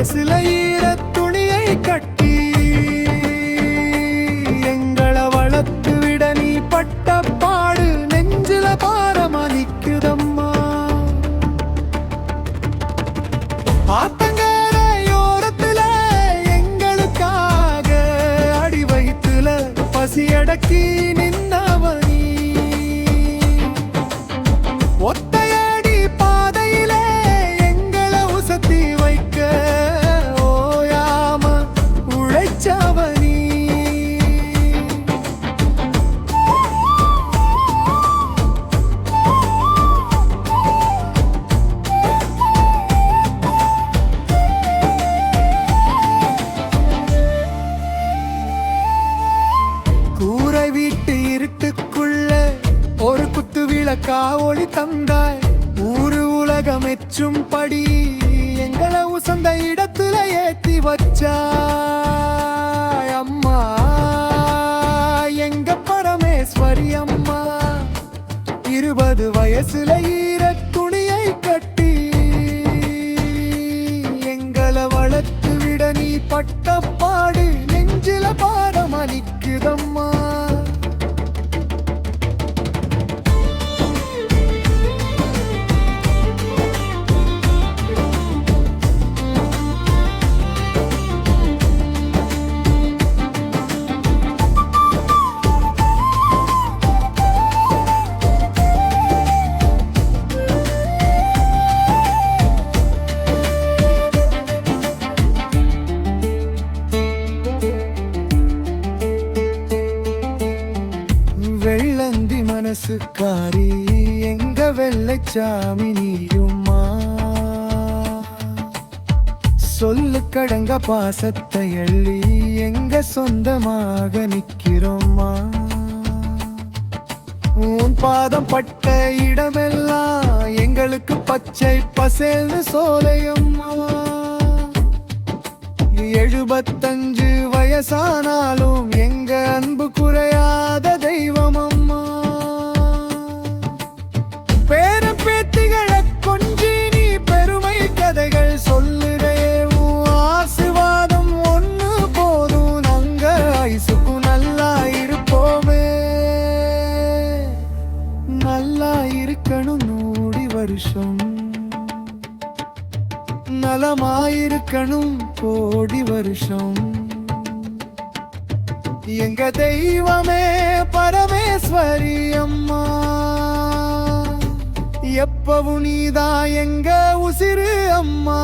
வயசுல ஈரத் துணியை கட்டி எங்களை வளர்த்து விட நீ பட்ட பாடு நெஞ்சில பாரமா நிக்குதம்மா. ஆத்தங்கரையோரத்துல எங்களுக்காக அடி வயிற்றுல பசியடக்கி நின்னவனி ஒத்தையடி பாதையிலே எங்களை உசத்தி வைக்க ஓயாம உழைச்சவனி. கூரை வீட்டு இருட்டுக்குள்ள ஒரு குத்து விளக்கா ஒளி தந்தாய். ஊரு உலகம் எச்சும்படி எங்களை உசந்த இடத்துல ஏத்தி வச்சாய் அம்மா. எங்க பரமேஸ்வரி அம்மா 20 வயசுல ஈரத் துணியை கட்டி எங்களை வளர்த்து விட நீ பட்ட பாடு நெஞ்சில பாரம் அளிக்குதம்மா. வெள்ளந்தி மனசுக்காரி எங்க வெள்ளைச்சாமி நீயும்மா. சொல்லு கடங்க பாசத்தை எள்ளி எங்க சொந்தமாக நிக்கிறோம்மா. உன் பாதம் பட்ட இடமெல்லாம் எங்களுக்கு பச்சை பசேல்னு சோலையம்மா. 75 வயசானாலும் எங்க அன்பு குறையாத தெய்வம் அம்மா. பேர பேத்திகளை கொஞ்சி நீ பெருமை கதைகள் சொல்லுறே. உன் ஆசீர்வாதம் ஒண்ணு போதும் நாங்க ஐசுக்கும் நல்லா இருப்போமே. நல்லா இருக்கணும் 100 வருஷம் நலமாயிருக்கணும் 1 வருஷம். எங்க தெய்வமே பரமேஸ்வரி அம்மா எப்பவும் நீதான் எங்க உசிறு அம்மா.